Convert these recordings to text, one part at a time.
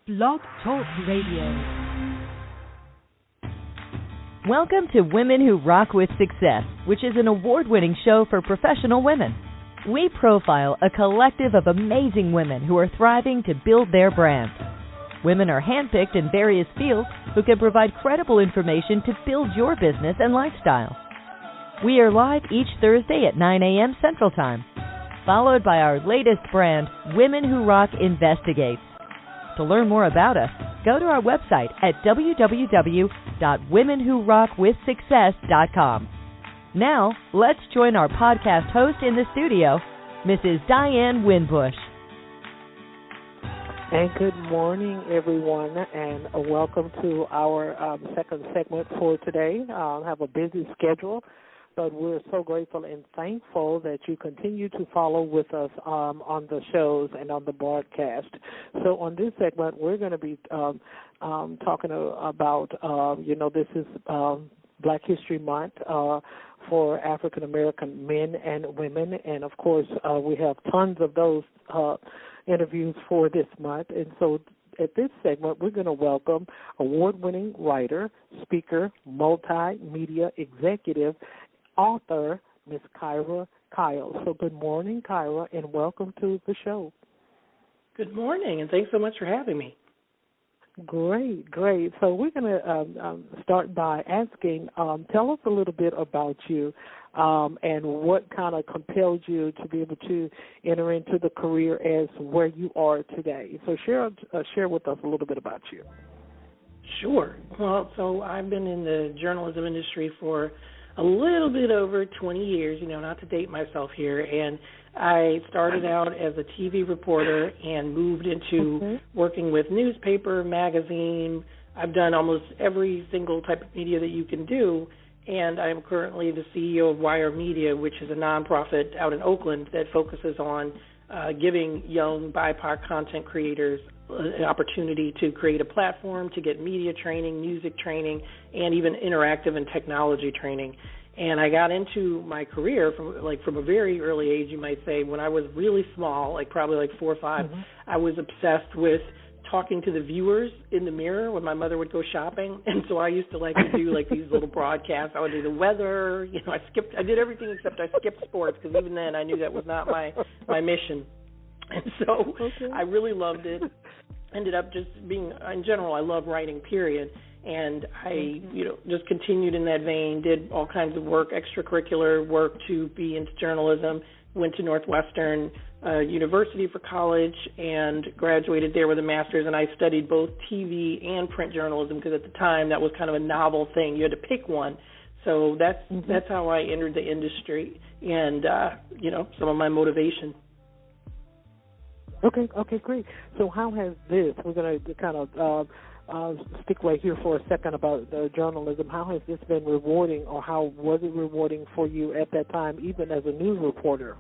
Blog Talk Radio. Welcome to Women Who Rock with Success, which is an award-winning show for professional women. We profile a collective of amazing women who are thriving to build their brand. Women are handpicked in various fields who can provide credible information to build your business and lifestyle. We are live each Thursday at 9 a.m. Central Time, followed by our latest brand, Women Who Rock Investigates. To learn more about us, go to our website at www.womenwhorockwithsuccess.com. Now, let's join our podcast host in the studio, Mrs. Diane Winbush. And good morning, everyone, and welcome to our second segment for today. I have a busy schedule, but we're so grateful and thankful that you continue to follow with us on the shows and on the broadcast. So on this segment, we're going to be talking about, this is Black History Month for African-American men and women, and, of course, we have tons of those interviews for this month. And so at this segment, we're going to welcome award-winning writer, speaker, multimedia executive, author, Ms. Kyra Kyles. So good morning, Kyra, and welcome to the show. Good morning, and thanks so much for having me. Great. So we're going to start by asking, tell us a little bit about you and what kind of compelled you to be able to enter into the career as where you are today. So share with us a little bit about you. Sure. Well, so I've been in the journalism industry for a little bit over 20 years, not to date myself here, and I started out as a TV reporter and moved into working with newspaper, magazine. I've done almost every single type of media that you can do, and I am currently the CEO of Wire Media, which is a nonprofit out in Oakland that focuses on giving young BIPOC content creators an opportunity to create a platform to get media training, music training, and even interactive and technology training. And I got into my career from a very early age, you might say, when I was really small, probably 4 or 5. I was obsessed with talking to the viewers in the mirror when my mother would go shopping, and so I used to to do these little broadcasts. I would do the weather, I did everything except I skipped sports, because even then I knew that was not my mission. And so I really loved it. Ended up just being, in general, I love writing, period. And I, just continued in that vein, did all kinds of work, extracurricular work to be into journalism, went to Northwestern University for college and graduated there with a master's, and I studied both TV and print journalism because at the time that was kind of a novel thing. You had to pick one. So that's how I entered the industry and, some of my motivation. Okay, great. So how has this, we're going to kind of stick right here for a second about journalism. How has this been rewarding, or how was it rewarding for you at that time, even as a news reporter?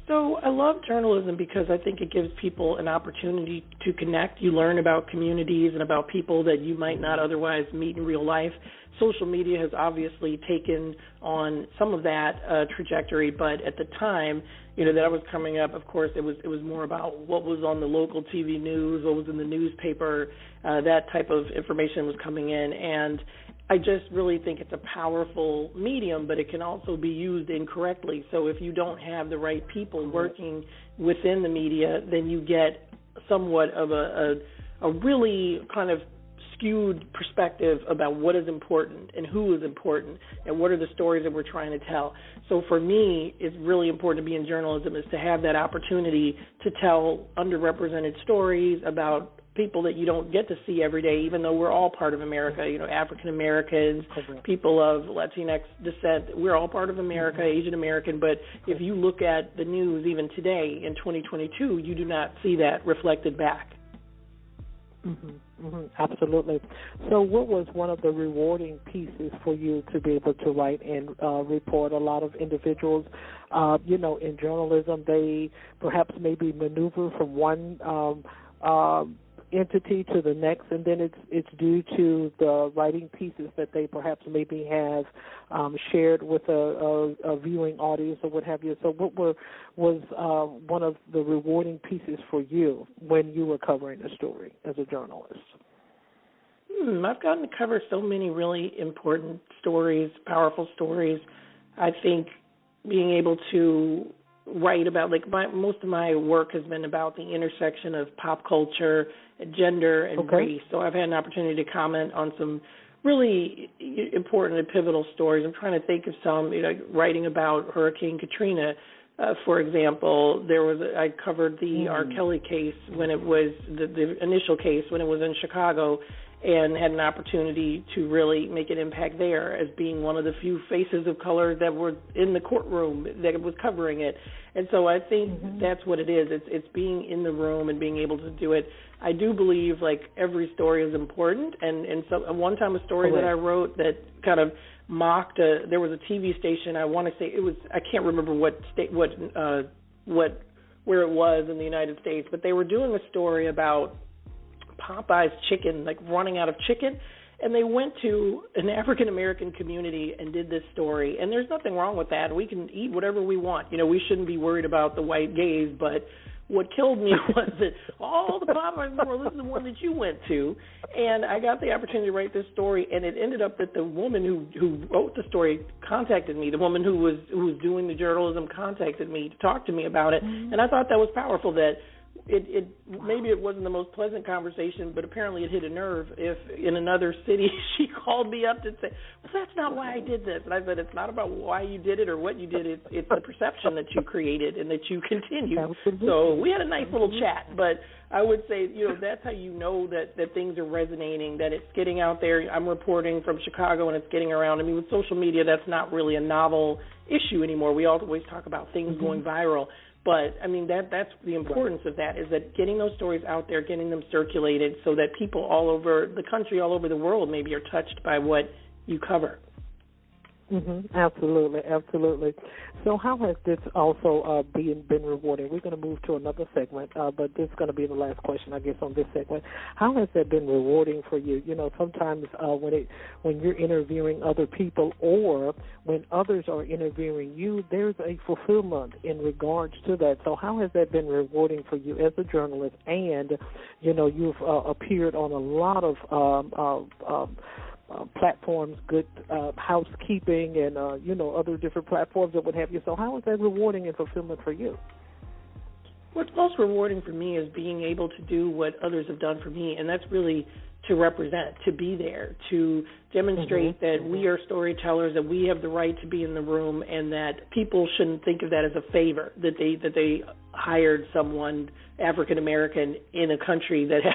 So I love journalism because I think it gives people an opportunity to connect. You learn about communities and about people that you might not otherwise meet in real life. Social media has obviously taken on some of that trajectory, but at the time, that I was coming up, of course, it was more about what was on the local TV news, what was in the newspaper, that type of information was coming in, and I just really think it's a powerful medium, but it can also be used incorrectly. So if you don't have the right people working within the media, then you get somewhat of a really kind of skewed perspective about what is important and who is important and what are the stories that we're trying to tell. So for me, it's really important to be in journalism is to have that opportunity to tell underrepresented stories about people that you don't get to see every day, even though we're all part of America, African Americans, people of Latinx descent, we're all part of America, Asian American, but if you look at the news even today in 2022, you do not see that reflected back. Absolutely. So what was one of the rewarding pieces for you to be able to write and report? A lot of individuals, in journalism, they perhaps maybe maneuver from one entity to the next, and then it's due to the writing pieces that they perhaps maybe have shared with a viewing audience or what have you. So what was one of the rewarding pieces for you when you were covering a story as a journalist? I've gotten to cover so many really important stories, powerful stories. I think being able to write about, most of my work has been about the intersection of pop culture, gender, and race. So I've had an opportunity to comment on some really important and pivotal stories. I'm trying to think of some, writing about Hurricane Katrina. For example, I covered the R. Kelly case when it was the initial case when it was in Chicago, and had an opportunity to really make an impact there as being one of the few faces of color that were in the courtroom that was covering it. And so I think that's what it is. It's being in the room and being able to do it. I do believe every story is important, and so one time a story that I wrote that kind of mocked there was a TV station, I want to say it was, I can't remember what state, where it was in the United States, but they were doing a story about Popeye's chicken, running out of chicken, and they went to an African-American community and did this story, and there's nothing wrong with that. We can eat whatever we want. We shouldn't be worried about the white gaze, but what killed me was that all the Popeyes were, this is the one that you went to, and I got the opportunity to write this story, and it ended up that the woman who wrote the story contacted me. The woman who was doing the journalism contacted me to talk to me about it, and I thought that was powerful, that it maybe it wasn't the most pleasant conversation, but apparently it hit a nerve. If in another city she called me up to say, well, that's not why I did this. And I said, it's not about why you did it or what you did. It's the perception that you created and that you continue. So we had a nice little chat. But I would say, that's how you know that things are resonating, that it's getting out there. I'm reporting from Chicago and it's getting around. I mean, with social media, that's not really a novel issue anymore. We always talk about things going viral. But, I mean, that's the importance of that, is that getting those stories out there, getting them circulated so that people all over the country, all over the world maybe are touched by what you cover. Absolutely, absolutely. So how has this also been rewarding? We're going to move to another segment, but this is going to be the last question, I guess, on this segment. How has that been rewarding for you? Sometimes when you're interviewing other people or when others are interviewing you, there's a fulfillment in regards to that. So how has that been rewarding for you as a journalist? And, you've appeared on a lot of platforms, Good Housekeeping, and other different platforms that would have you. So how is that rewarding and fulfillment for you? What's most rewarding for me is being able to do what others have done for me, and that's really to represent, to be there, to demonstrate that we are storytellers, that we have the right to be in the room, and that people shouldn't think of that as a favor, that they hired someone African American in a country that has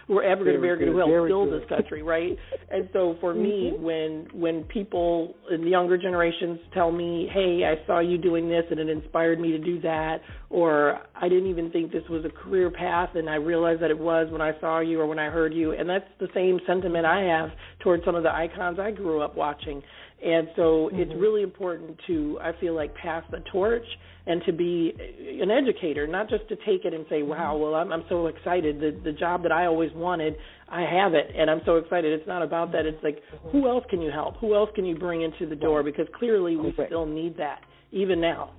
African American who helped build this country, right? And so for me, when people in the younger generations tell me, hey, I saw you doing this and it inspired me to do that, or I didn't even think this was a career path and I realized that it was when I saw you or when I heard you, and that's the same sentiment I have towards some of the icons I grew up watching. And so it's really important to, I feel like, pass the torch and to be an educator, not just to take it and say, wow, well, I'm so excited. The job that I always wanted, I have it, and I'm so excited. It's not about that. It's like, who else can you help? Who else can you bring into the door? Because clearly we still need that, even now.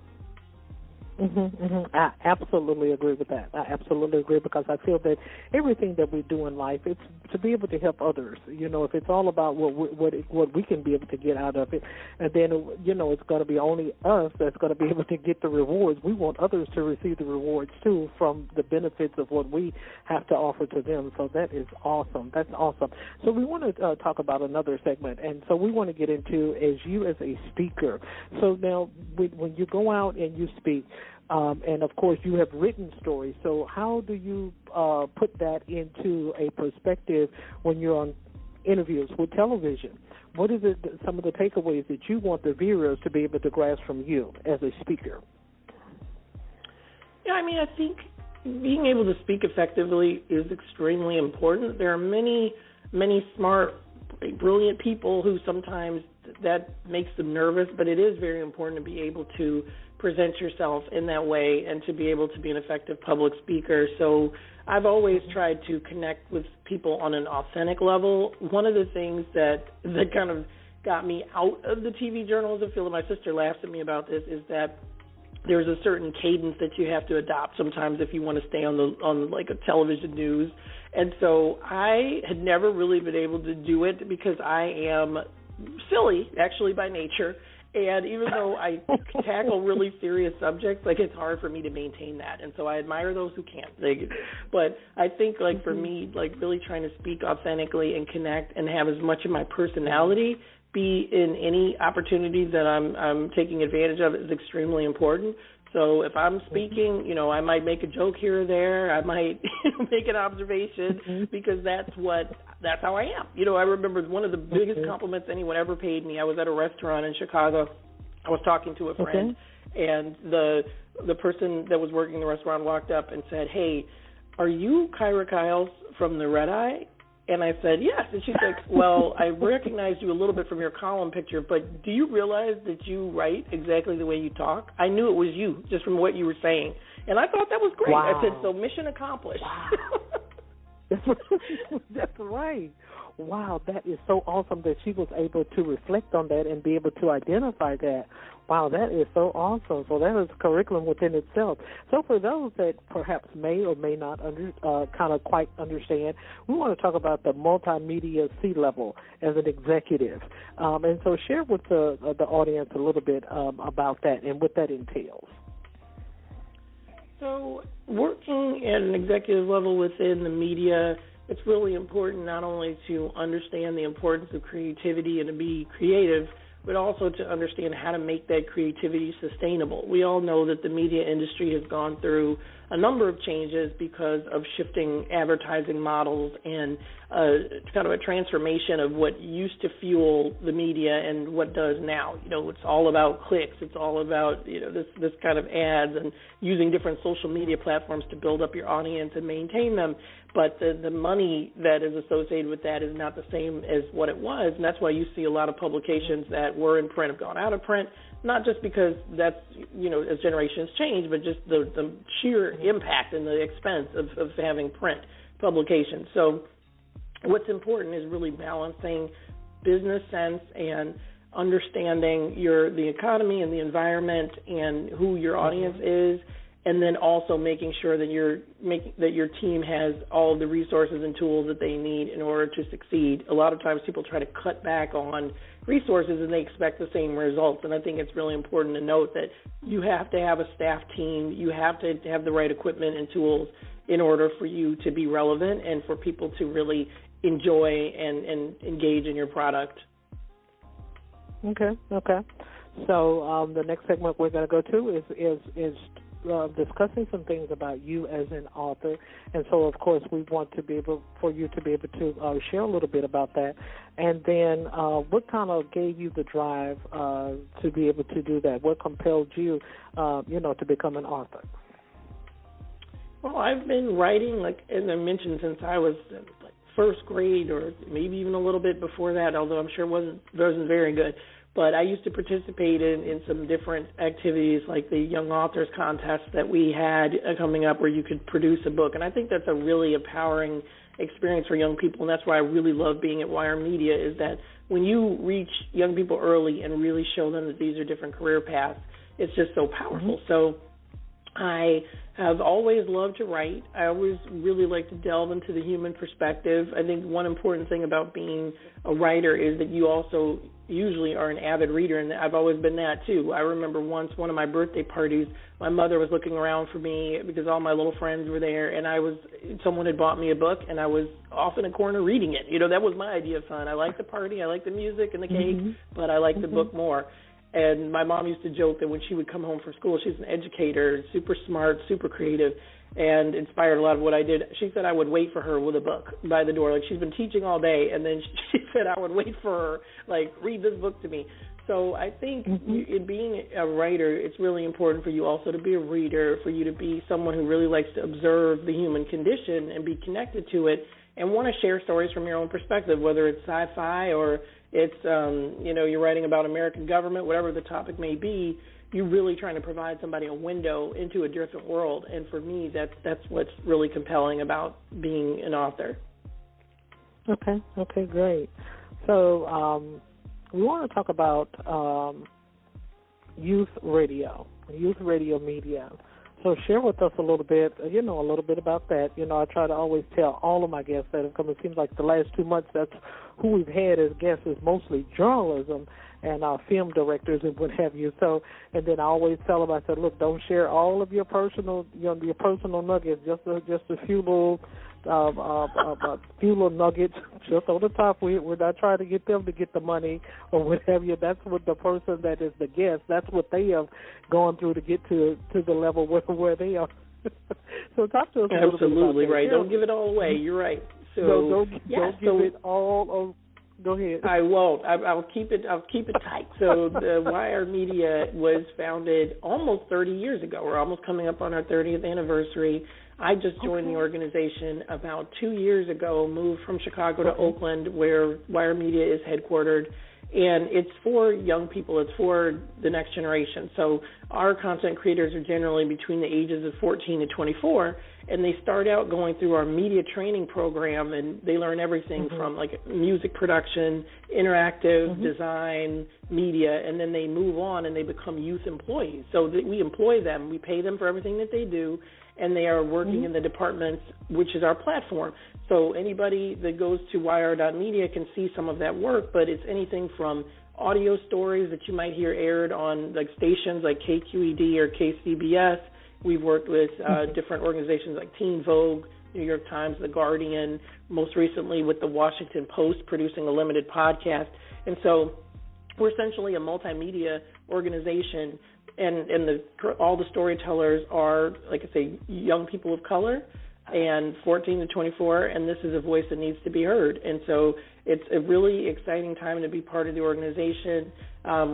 I absolutely agree with that. I absolutely agree, because I feel that everything that we do in life, it's to be able to help others. If it's all about what we can be able to get out of it, and then it's going to be only us that's going to be able to get the rewards. We want others to receive the rewards too from the benefits of what we have to offer to them. So that is awesome. That's awesome. So we want to talk about another segment, and so we want to get into you as a speaker. So now when you go out and you speak. And, of course, you have written stories. So how do you put that into a perspective when you're on interviews with television? What is some of the takeaways that you want the viewers to be able to grasp from you as a speaker? Yeah, I think being able to speak effectively is extremely important. There are many, many smart, brilliant people who sometimes that makes them nervous, but it is very important to be able to present yourself in that way and to be able to be an effective public speaker. So I've always tried to connect with people on an authentic level. One of the things that kind of got me out of the TV journalism field, and my sister laughs at me about this, is that there's a certain cadence that you have to adopt sometimes if you want to stay on like a television news. And so I had never really been able to do it because I am silly, actually, by nature. And even though I tackle really serious subjects, like, it's hard for me to maintain that. And so I admire those who can. But I think, like, for me, like, really trying to speak authentically and connect and have as much of my personality be in any opportunity that I'm taking advantage of is extremely important. So if I'm speaking, you know, I might make a joke here or there. I might make an observation because that's how I am. You know, I remember one of the biggest compliments anyone ever paid me. I was at a restaurant in Chicago. I was talking to a friend, and the person that was working the restaurant walked up and said, "Hey, are you Kyra Kyles from the Red Eye?" And I said, "Yes." And she's like, "Well, I recognized you a little bit from your column picture, but do you realize that you write exactly the way you talk? I knew it was you just from what you were saying." And I thought that was great. Wow. I said, "So mission accomplished." Wow. That's right. Wow, that is so awesome that she was able to reflect on that and be able to identify that. Wow, that is so awesome. So that is a curriculum within itself. So for those that perhaps may or may not kind of quite understand, we want to talk about the multimedia C-level as an executive. And so share with the audience a little bit about that and what that entails. So working at an executive level within the media, it's really important not only to understand the importance of creativity and to be creative, but also to understand how to make that creativity sustainable. We all know that the media industry has gone through a number of changes because of shifting advertising models and kind of a transformation of what used to fuel the media and what does now. You know, it's all about clicks. It's all about, you know, this kind of ads and using different social media platforms to build up your audience and maintain them. But the money that is associated with that is not the same as what it was, and that's why you see a lot of publications that were in print have gone out of print, not just because that's, you know, as generations change, but just the sheer impact and the expense of having print publications. So what's important is really balancing business sense and understanding the economy and the environment and who your audience is, and then also making sure that your team has all of the resources and tools that they need in order to succeed. A lot of times people try to cut back on resources and they expect the same results, and I think it's really important to note that you have to have a staff team, you have to have the right equipment and tools in order for you to be relevant and for people to really enjoy and engage in your product. Okay. So the next segment we're going to go to is discussing some things about you as an author, and so of course we want to be able for you to be able to share a little bit about that, and then what kind of gave you the drive to be able to do that? What compelled you, to become an author? Well, I've been writing, like as I mentioned, since I was first grade, or maybe even a little bit before that, although I'm sure it wasn't very good. But I used to participate in some different activities like the Young Authors Contest that we had coming up where you could produce a book. And I think that's a really empowering experience for young people, and that's why I really love being at Wire Media, is that when you reach young people early and really show them that these are different career paths, it's just so powerful. Mm-hmm. So I have always loved to write. I always really like to delve into the human perspective. I think one important thing about being a writer is that you also usually are an avid reader, and I've always been that too. I remember once one of my birthday parties, my mother was looking around for me because all my little friends were there, and someone had bought me a book, and I was off in a corner reading it. You know, that was my idea of fun. I like the party, I like the music and the cake, but I like the book more. And my mom used to joke that when she would come home from school, she's an educator, super smart, super creative, and inspired a lot of what I did. She said I would wait for her with a book by the door. Like, she's been teaching all day, and then she said I would wait for her, like, read this book to me. So I think in being a writer, it's really important for you also to be a reader, for you to be someone who really likes to observe the human condition and be connected to it and want to share stories from your own perspective, whether it's sci-fi or it's, you're writing about American government, whatever the topic may be. you're really trying to provide somebody a window into a different world. And for me, that's what's really compelling about being an author. Okay, great. So we want to talk about youth radio media. So share with us a little bit about that. I try to always tell all of my guests that have come. It seems like the last 2 months, that's who we've had as guests is mostly journalism and film directors and what have you. So, and then I always tell them, I said, look, don't share all of your personal, your personal nuggets, just a few little nuggets just on the top. We're not trying to get them to get the money or what have you. That's what the person that is the guest, that's what they have gone through to get to the level where they are. So talk to us a little bit about that. Absolutely right. Don't give it all away. You're right. So don't give it all. Go ahead. I won't. I'll keep it tight. So the Wire Media was founded almost 30 years ago. We're almost coming up on our 30th anniversary. I just joined the organization about 2 years ago, moved from Chicago to Oakland, where Wire Media is headquartered. And it's for young people. It's for the next generation. So our content creators are generally between the ages of 14 to 24, and they start out going through our media training program, and they learn everything from like music production, interactive design, media, and then they move on and they become youth employees. So we employ them. We pay them for everything that they do, and they are working in the departments, which is our platform. So anybody that goes to wire.media can see some of that work, but it's anything from audio stories that you might hear aired on like stations like KQED or KCBS. We've worked with different organizations like Teen Vogue, New York Times, The Guardian, most recently with the Washington Post producing a limited podcast. And so we're essentially a multimedia organization, and all the storytellers are, like I say, young people of color and 14 to 24, and this is a voice that needs to be heard. And so it's a really exciting time to be part of the organization.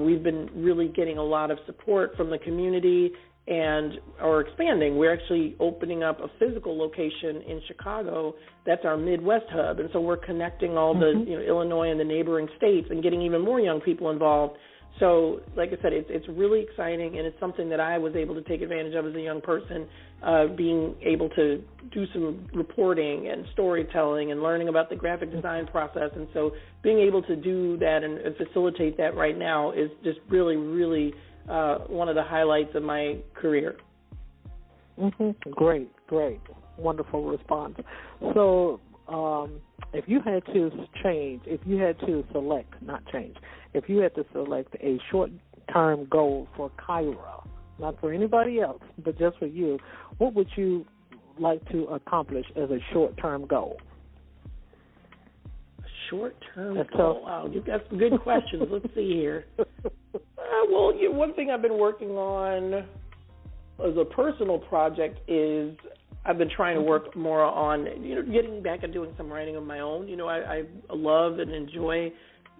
We've been really getting a lot of support from the community and are expanding. We're actually opening up a physical location in Chicago. That's our Midwest hub. And so we're connecting all the Illinois and the neighboring states and getting even more young people involved. So, like I said, it's really exciting, and it's something that I was able to take advantage of as a young person, being able to do some reporting and storytelling and learning about the graphic design process. And so being able to do that and facilitate that right now is just really, really one of the highlights of my career. Great. Wonderful response. So if you had to select a short-term goal for Kyra, not for anybody else, but just for you, what would you like to accomplish as a short-term goal? Short-term goal? Wow, you've got some good questions. Let's see here. Well, one thing I've been working on as a personal project is I've been trying to work more on, getting back and doing some writing of my own. I love and enjoy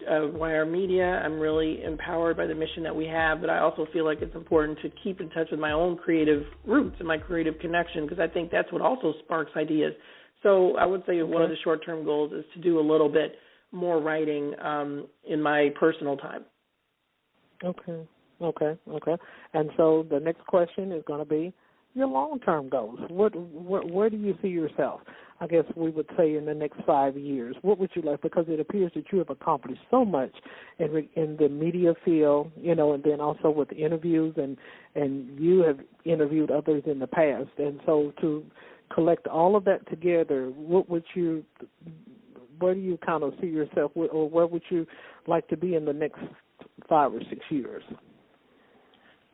Wire Media. I'm really empowered by the mission that we have, but I also feel like it's important to keep in touch with my own creative roots and my creative connection, because I think that's what also sparks ideas. So I would say one of the short-term goals is to do a little bit more writing in my personal time. Okay. And so the next question is going to be your long-term goals. Where do you see yourself? I guess we would say in the next 5 years. What would you like? Because it appears that you have accomplished so much in the media field, and then also with interviews, and you have interviewed others in the past. And so to collect all of that together, where do you kind of see yourself, or where would you like to be in the next 5 or 6 years?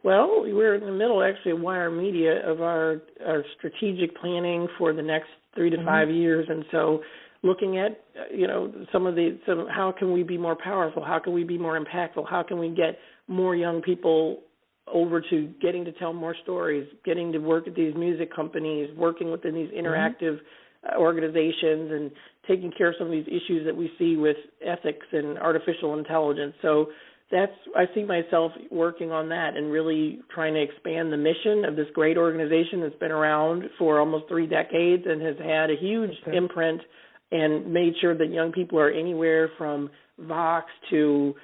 Well, we're in the middle, actually, of Wire Media, of our strategic planning for the next 3 to 5 years. And so looking at, how can we be more powerful? How can we be more impactful? How can we get more young people over to getting to tell more stories, getting to work at these music companies, working within these interactive organizations, and taking care of some of these issues that we see with ethics and artificial intelligence. So I see myself working on that and really trying to expand the mission of this great organization that's been around for almost 3 decades and has had a huge imprint and made sure that young people are anywhere from Vox to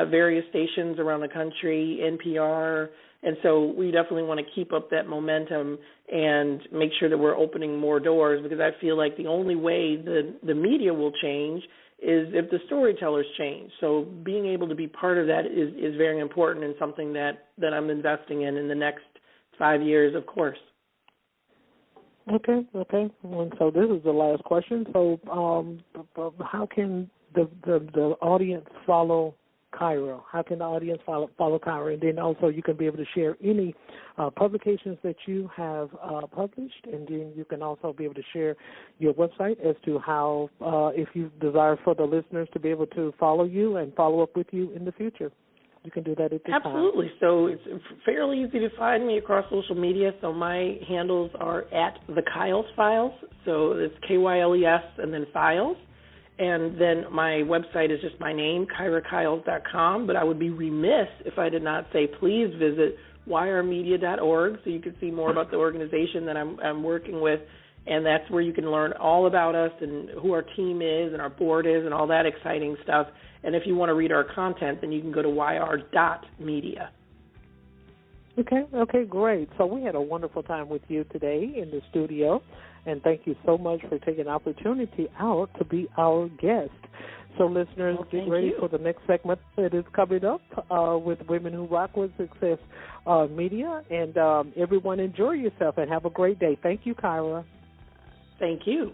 various stations around the country, NPR, And so we definitely want to keep up that momentum and make sure that we're opening more doors, because I feel like the only way the media will change is if the storytellers change. So being able to be part of that is very important and something that I'm investing in the next 5 years, of course. Okay. And so this is the last question. So how can the audience follow Kyra? How can the audience follow Kyra? And then also you can be able to share any publications that you have published, and then you can also be able to share your website as to how, if you desire for the listeners to be able to follow you and follow up with you in the future. You can do that at this time. Absolutely. So it's fairly easy to find me across social media. So my handles are at the Kyles Files. So it's Kyles and then Files. And then my website is just my name, KyraKyles.com. But I would be remiss if I did not say please visit wiremedia.org so you can see more about the organization that I'm working with. And that's where you can learn all about us and who our team is and our board is and all that exciting stuff. And if you want to read our content, then you can go to yr.media. Okay, great. So we had a wonderful time with you today in the studio, and thank you so much for taking the opportunity out to be our guest. So listeners, get ready for the next segment that is coming up with Women Who Rock with Success Media. And everyone enjoy yourself and have a great day. Thank you, Kyra. Thank you.